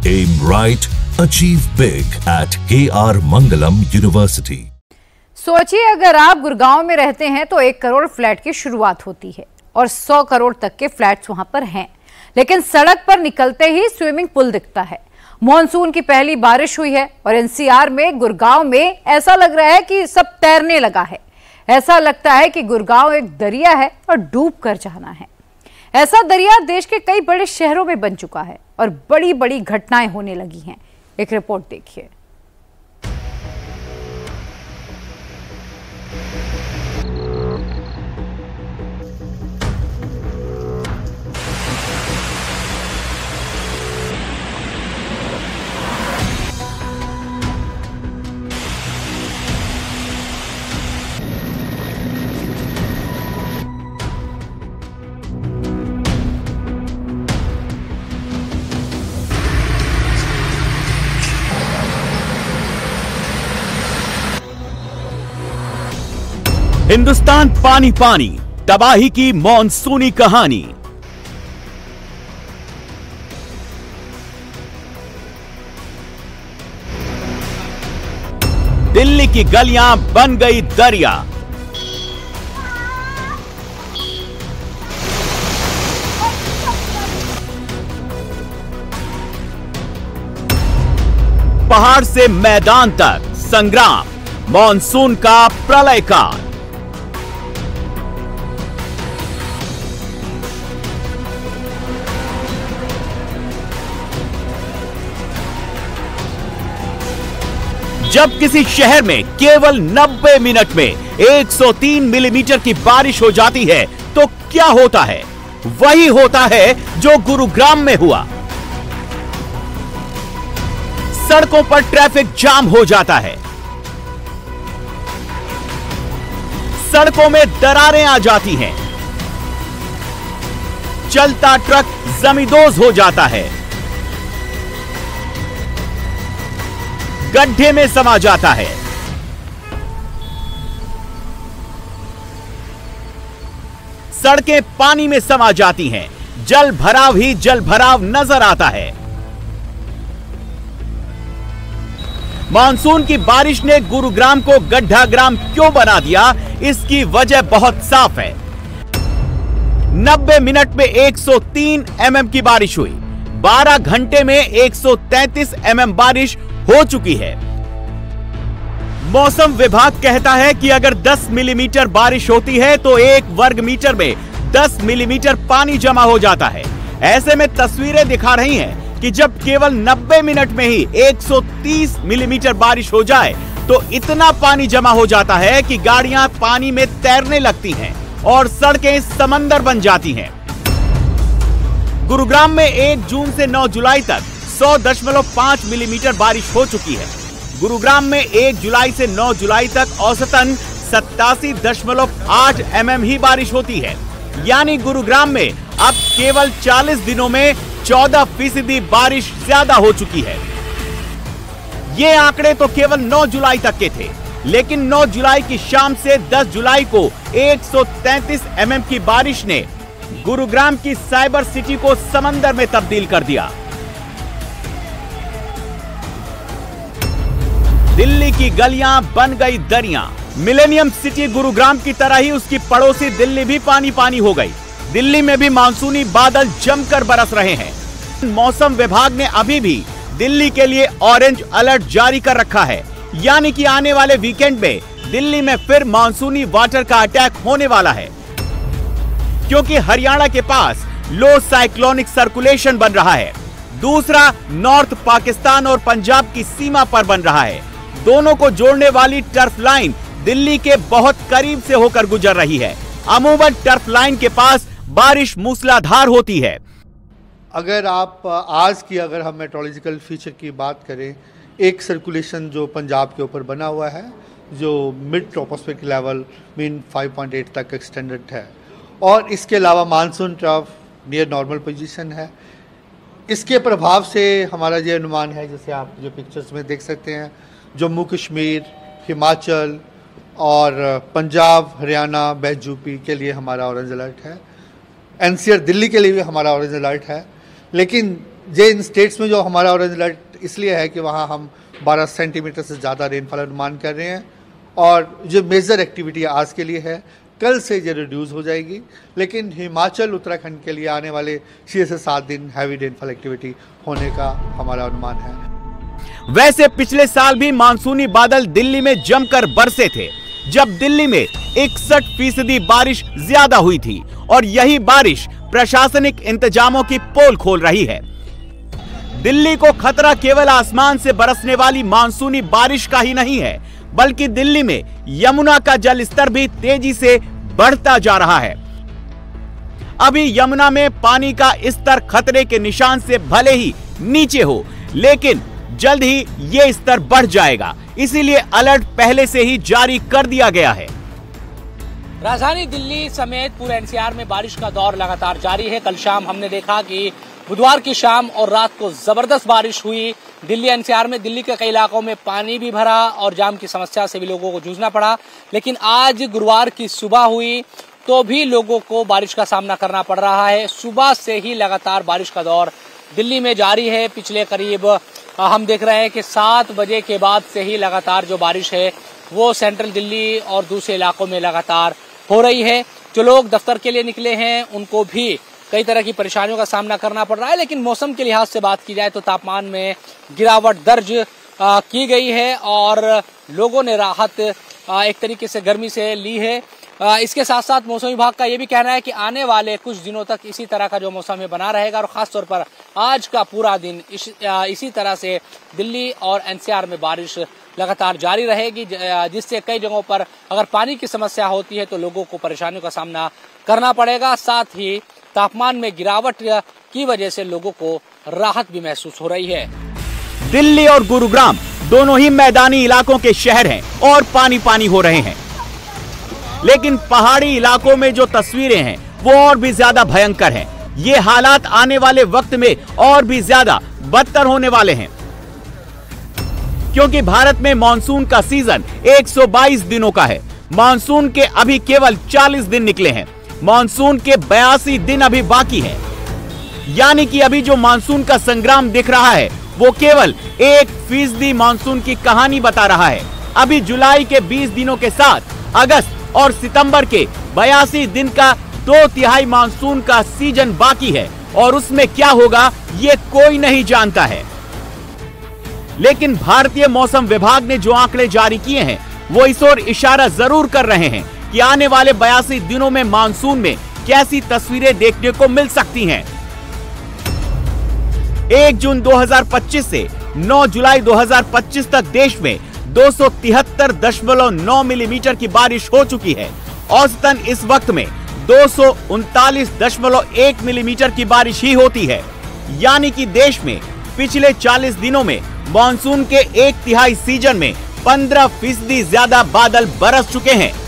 Aim right, achieve big at KR Mangalam University. सोचिए, अगर आप गुड़गांव में रहते हैं तो 1 करोड़ फ्लैट की शुरुआत होती है और 100 करोड़ तक के फ्लैट्स वहां पर हैं, लेकिन सड़क पर निकलते ही स्विमिंग पूल दिखता है। मॉनसून की पहली बारिश हुई है और एनसीआर में गुड़गांव में ऐसा लग रहा है कि सब तैरने लगा है। ऐसा लगता है कि गुड़गांव एक दरिया है और डूब कर जाना है। ऐसा दरिया देश के कई बड़े शहरों में बन चुका है और बड़ी बड़ी घटनाएं होने लगी हैं। एक रिपोर्ट देखिए। हिंदुस्तान पानी पानी, तबाही की मॉनसूनी कहानी। दिल्ली की गलियां बन गई दरिया। पहाड़ से मैदान तक संग्राम, मॉनसून का प्रलय काल। जब किसी शहर में केवल 90 मिनट में 103 मिलीमीटर की बारिश हो जाती है तो क्या होता है? वही होता है जो गुरुग्राम में हुआ। सड़कों पर ट्रैफिक जाम हो जाता है, सड़कों में दरारें आ जाती हैं, चलता ट्रक जमींदोज हो जाता है, गड्ढे में समा जाता है। सड़कें पानी में समा जाती हैं, जल भराव ही जल भराव नजर आता है। मॉनसून की बारिश ने गुरुग्राम को गड्ढा ग्राम क्यों बना दिया, इसकी वजह बहुत साफ है। 90 मिनट में 103 mm की बारिश हुई। 12 घंटे में 133 mm बारिश हो चुकी है। मौसम विभाग कहता है कि अगर 10 मिलीमीटर बारिश होती है तो 1 वर्ग मीटर में 10 मिलीमीटर पानी जमा हो जाता है। ऐसे में तस्वीरें दिखा रही हैं कि जब केवल 90 मिनट में ही 130 मिलीमीटर बारिश हो जाए तो इतना पानी जमा हो जाता है कि गाड़ियां पानी में तैरने लगती हैं और सड़कें समंदर बन जाती हैं। गुरुग्राम में 1 जून से 9 जुलाई तक 100.5 मिलीमीटर बारिश हो चुकी है। गुरुग्राम में 1 जुलाई से 9 जुलाई तक औसतन 87.8 mm ही बारिश होती है। यानी गुरुग्राम में अब केवल 40 दिनों में 14% बारिश ज्यादा हो चुकी है। ये आंकड़े तो केवल 9 जुलाई तक के थे, लेकिन 9 जुलाई की शाम से 10 जुलाई को 133 mm की बारिश ने गुरुग्राम की साइबर सिटी को समंदर में तब्दील कर दिया। दिल्ली की गलियां बन गई दरिया। मिलेनियम सिटी गुरुग्राम की तरह ही उसकी पड़ोसी दिल्ली भी पानी पानी हो गई। दिल्ली में भी मानसूनी बादल जमकर बरस रहे हैं। मौसम विभाग ने अभी भी दिल्ली के लिए ऑरेंज अलर्ट जारी कर रखा है, यानी कि आने वाले वीकेंड में दिल्ली में फिर मानसूनी वाटर का अटैक होने वाला है, क्योंकि हरियाणा के पास लो साइक्लोनिक सर्कुलेशन बन रहा है। दूसरा नॉर्थ पाकिस्तान और पंजाब की सीमा पर बन रहा है। दोनों को जोड़ने वाली टर्फ लाइन दिल्ली के बहुत करीब से होकर गुजर रही है। अमूमन टर्फ लाइन के पास बारिश मूसलाधार होती है। अगर हम मेट्रोलॉजिकल फीचर की बात करें, एक सर्कुलेशन जो पंजाब के ऊपर बना हुआ है, जो मिड ट्रोपोस्फेरिक लेवल मीन 5.8 तक एक्सटेंडेड है, और इसके अलावा monsoon trough near normal position है। इसके प्रभाव से हमारा ये अनुमान है, जैसे आप जो पिक्चर्स में देख सकते हैं, जम्मू कश्मीर, हिमाचल और पंजाब, हरियाणा, वेस्ट यूपी के लिए हमारा ऑरेंज अलर्ट है। एनसीआर दिल्ली के लिए भी हमारा ऑरेंज अलर्ट है। लेकिन जिन स्टेट्स में जो हमारा ऑरेंज अलर्ट इसलिए है कि वहाँ हम 12 सेंटीमीटर से ज़्यादा रेनफॉल अनुमान कर रहे हैं, और जो मेजर एक्टिविटी आज के लिए है, कल से ये रिड्यूस हो जाएगी। लेकिन हिमाचल उत्तराखंड के लिए आने वाले 6 से 7 दिन हैवी रेनफॉल एक्टिविटी होने का हमारा अनुमान है। वैसे पिछले साल भी मानसूनी बादल दिल्ली में जमकर बरसे थे, जब दिल्ली में 61% बारिश ज्यादा हुई थी, और यही बारिश प्रशासनिक इंतजामों की पोल खोल रही है। दिल्ली को खतरा केवल आसमान से बरसने वाली मानसूनी बारिश का ही नहीं है, बल्कि दिल्ली में यमुना का जल स्तर भी तेजी से बढ़ता जा रहा है। अभी यमुना में पानी का स्तर खतरे के निशान से भले ही नीचे हो, लेकिन जल्द ही ये स्तर बढ़ जाएगा, इसीलिए अलर्ट पहले से ही जारी कर दिया गया है। राजधानी दिल्ली समेत पूरे एनसीआर में बारिश का दौर लगातार जारी है। कल शाम हमने देखा कि बुधवार की शाम और रात को जबरदस्त बारिश हुई। दिल्ली एनसीआर में दिल्ली के कई इलाकों में पानी भी भरा और जाम की समस्या से भी लोगों को जूझना पड़ा। लेकिन आज गुरुवार की सुबह हुई तो भी लोगों को बारिश का सामना करना पड़ रहा है। सुबह से ही लगातार बारिश का दौर दिल्ली में जारी है। पिछले करीब हम देख रहे हैं कि 7 बजे के बाद से ही लगातार जो बारिश है वो सेंट्रल दिल्ली और दूसरे इलाकों में लगातार हो रही है। जो लोग दफ्तर के लिए निकले हैं उनको भी कई तरह की परेशानियों का सामना करना पड़ रहा है। लेकिन मौसम के लिहाज से बात की जाए तो तापमान में गिरावट दर्ज की गई है और लोगों ने राहत एक तरीके से गर्मी से ली है। इसके साथ साथ मौसम विभाग का ये भी कहना है कि आने वाले कुछ दिनों तक इसी तरह का जो मौसम है बना रहेगा और खासतौर पर आज का पूरा दिन इसी तरह से दिल्ली और एनसीआर में बारिश लगातार जारी रहेगी, जिससे कई जगहों पर अगर पानी की समस्या होती है तो लोगों को परेशानियों का सामना करना पड़ेगा। साथ ही तापमान में गिरावट की वजह से लोगों को राहत भी महसूस हो रही है। दिल्ली और गुरुग्राम दोनों ही मैदानी इलाकों के शहर हैं और पानी पानी हो रहे हैं, लेकिन पहाड़ी इलाकों में जो तस्वीरें हैं वो और भी ज्यादा भयंकर हैं। ये हालात आने वाले वक्त में और भी ज्यादा बदतर होने वाले हैं, क्योंकि भारत में मानसून का सीजन 122 दिनों का है। मानसून के अभी केवल 40 दिन निकले हैं। मानसून के 82 दिन अभी बाकी हैं। यानी कि अभी जो मानसून का संग्राम दिख रहा है वो केवल 1% मानसून की कहानी बता रहा है। अभी जुलाई के 20 दिनों के साथ अगस्त और सितंबर के 82 दिन का 2/3 मानसून का सीजन बाकी है, और उसमें क्या होगा ये कोई नहीं जानता है। लेकिन भारतीय मौसम विभाग ने जो आंकड़े जारी किए हैं वो इस ओर इशारा जरूर कर रहे हैं कि आने वाले 82 दिनों में मानसून में कैसी तस्वीरें देखने को मिल सकती हैं। 1 जून 2025 से 9 जुलाई 2025 तक देश में 273.9 मिलीमीटर की बारिश हो चुकी है। औसतन इस वक्त में 239.1 मिलीमीटर की बारिश ही होती है। यानी कि देश में पिछले 40 दिनों में मानसून के 1/3 सीजन में 15% ज्यादा बादल बरस चुके हैं।